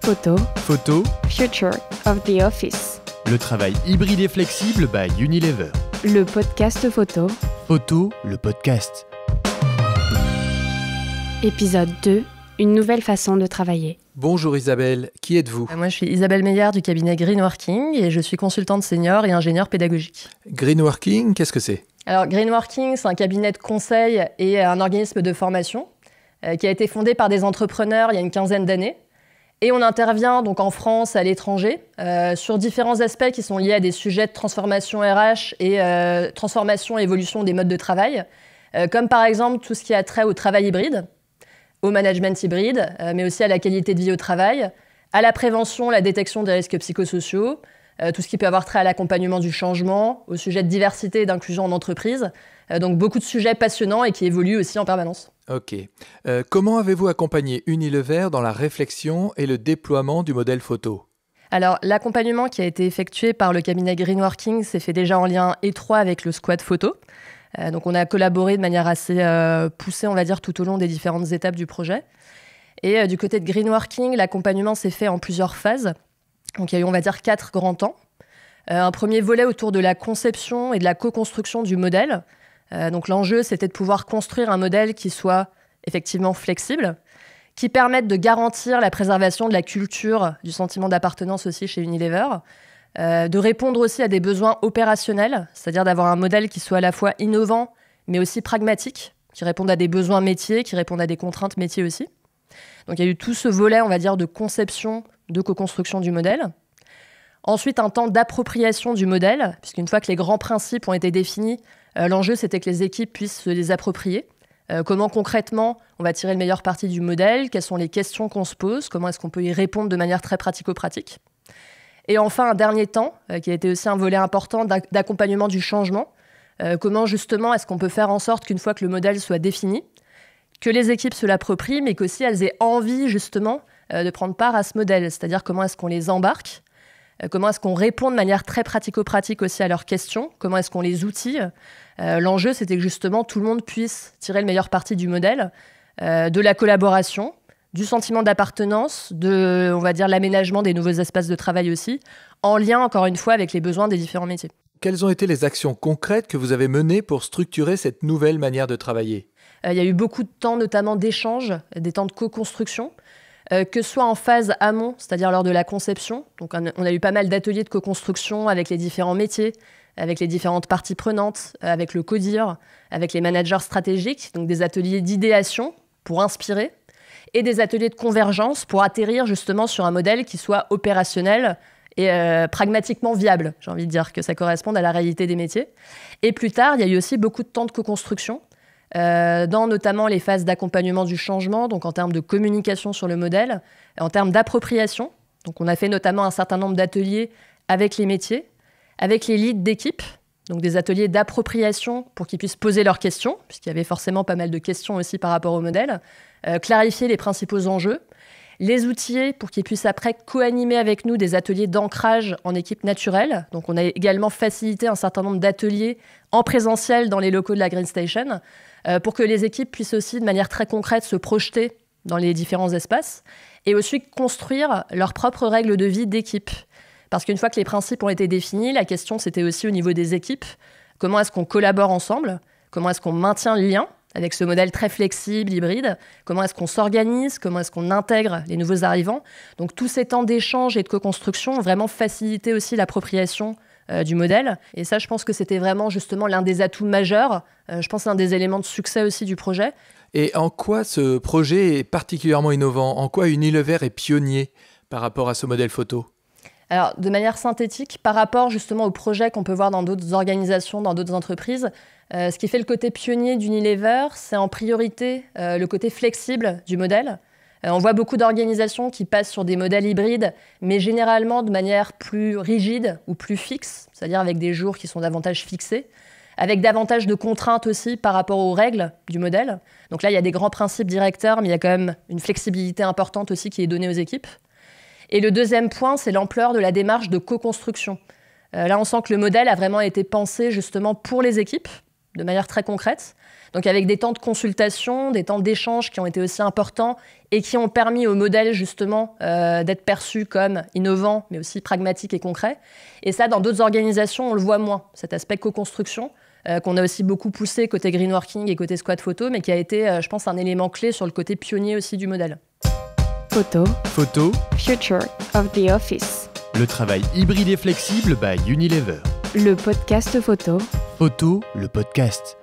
Photo, Future of the Office. Le travail hybride et flexible by Unilever. Le podcast photo. Photo, le podcast. Épisode 2, une nouvelle façon de travailler. Bonjour Isabelle, qui êtes-vous ? Moi, je suis Isabelle Meyer du cabinet Greenworking et je suis consultante senior et ingénieure pédagogique. Greenworking, qu'est-ce que c'est ? Alors, Greenworking, c'est un cabinet de conseil et un organisme de formation qui a été fondé par des entrepreneurs il y a une quinzaine d'années. Et on intervient donc en France, à l'étranger, sur différents aspects qui sont liés à des sujets de transformation RH et transformation et évolution des modes de travail, comme par exemple tout ce qui a trait au travail hybride, au management hybride, mais aussi à la qualité de vie au travail, à la prévention, la détection des risques psychosociaux, tout ce qui peut avoir trait à l'accompagnement du changement, au sujet de diversité et d'inclusion en entreprise. Donc beaucoup de sujets passionnants et qui évoluent aussi en permanence. Ok. Comment avez-vous accompagné Unilever dans la réflexion et le déploiement du modèle photo ? Alors, l'accompagnement qui a été effectué par le cabinet Greenworking s'est fait déjà en lien étroit avec le squad photo. Donc, on a collaboré de manière assez poussée, on va dire, tout au long des différentes étapes du projet. Et du côté de Greenworking, l'accompagnement s'est fait en plusieurs phases. Donc, il y a eu, on va dire, 4 grands temps. Un premier volet autour de la conception et de la co-construction du modèle. Donc l'enjeu, c'était de pouvoir construire un modèle qui soit effectivement flexible, qui permette de garantir la préservation de la culture, du sentiment d'appartenance aussi chez Unilever, de répondre aussi à des besoins opérationnels, c'est-à-dire d'avoir un modèle qui soit à la fois innovant, mais aussi pragmatique, qui réponde à des besoins métiers, qui réponde à des contraintes métiers aussi. Donc il y a eu tout ce volet, on va dire, de conception, de co-construction du modèle. Ensuite, un temps d'appropriation du modèle, puisqu'une fois que les grands principes ont été définis, l'enjeu, c'était que les équipes puissent se les approprier. Comment concrètement on va tirer le meilleur parti du modèle ? Quelles sont les questions qu'on se pose ? Comment est-ce qu'on peut y répondre de manière très pratico-pratique ? Et enfin, un dernier temps, qui a été aussi un volet important d'accompagnement du changement. Comment justement est-ce qu'on peut faire en sorte qu'une fois que le modèle soit défini, que les équipes se l'approprient, mais qu'aussi elles aient envie justement de prendre part à ce modèle. C'est-à-dire comment est-ce qu'on les embarque ? Comment est-ce qu'on répond de manière très pratico-pratique aussi à leurs questions ? Comment est-ce qu'on les outille ? L'enjeu, c'était que justement tout le monde puisse tirer le meilleur parti du modèle, de la collaboration, du sentiment d'appartenance, de, on va dire, l'aménagement des nouveaux espaces de travail aussi, en lien, encore une fois, avec les besoins des différents métiers. Quelles ont été les actions concrètes que vous avez menées pour structurer cette nouvelle manière de travailler ? Il y a eu beaucoup de temps, notamment d'échanges, des temps de co-construction, que ce soit en phase amont, c'est-à-dire lors de la conception. Donc on a eu pas mal d'ateliers de co-construction avec les différents métiers, avec les différentes parties prenantes, avec le CODIR, avec les managers stratégiques, donc des ateliers d'idéation pour inspirer, et des ateliers de convergence pour atterrir justement sur un modèle qui soit opérationnel et pragmatiquement viable. J'ai envie de dire que ça corresponde à la réalité des métiers. Et plus tard, il y a eu aussi beaucoup de temps de co-construction, dans notamment les phases d'accompagnement du changement, donc en termes de communication sur le modèle, en termes d'appropriation. Donc on a fait notamment un certain nombre d'ateliers avec les métiers, avec les leads d'équipe, donc des ateliers d'appropriation pour qu'ils puissent poser leurs questions, puisqu'il y avait forcément pas mal de questions aussi par rapport au modèle, clarifier les principaux enjeux, les outiller pour qu'ils puissent après co-animer avec nous des ateliers d'ancrage en équipe naturelle. Donc on a également facilité un certain nombre d'ateliers en présentiel dans les locaux de la Green Station, pour que les équipes puissent aussi de manière très concrète se projeter dans les différents espaces et aussi construire leurs propres règles de vie d'équipe. Parce qu'une fois que les principes ont été définis, la question c'était aussi au niveau des équipes, comment est-ce qu'on collabore ensemble ? Comment est-ce qu'on maintient le lien avec ce modèle très flexible, hybride ? Comment est-ce qu'on s'organise ? Comment est-ce qu'on intègre les nouveaux arrivants ? Donc tous ces temps d'échange et de co-construction ont vraiment facilité aussi l'appropriation du modèle. Et ça, je pense que c'était vraiment justement l'un des atouts majeurs. Je pense l'un des éléments de succès aussi du projet. Et en quoi ce projet est particulièrement innovant ? En quoi Unilever est pionnier par rapport à ce modèle photo ? Alors, de manière synthétique, par rapport justement aux projets qu'on peut voir dans d'autres organisations, dans d'autres entreprises, ce qui fait le côté pionnier d'Unilever, c'est en priorité le côté flexible du modèle. On voit beaucoup d'organisations qui passent sur des modèles hybrides, mais généralement de manière plus rigide ou plus fixe, c'est-à-dire avec des jours qui sont davantage fixés, avec davantage de contraintes aussi par rapport aux règles du modèle. Donc là, il y a des grands principes directeurs, mais il y a quand même une flexibilité importante aussi qui est donnée aux équipes. Et le deuxième point, c'est l'ampleur de la démarche de co-construction. Là, on sent que le modèle a vraiment été pensé justement pour les équipes, de manière très concrète. Donc avec des temps de consultation, des temps d'échange qui ont été aussi importants et qui ont permis au modèle justement d'être perçu comme innovant, mais aussi pragmatique et concret. Et ça, dans d'autres organisations, on le voit moins, cet aspect co-construction, qu'on a aussi beaucoup poussé côté greenworking et côté squad photo, mais qui a été, je pense, un élément clé sur le côté pionnier aussi du modèle. Photo, Future of the Office. Le travail hybride et flexible by Unilever. Le podcast photo. Photo, le podcast.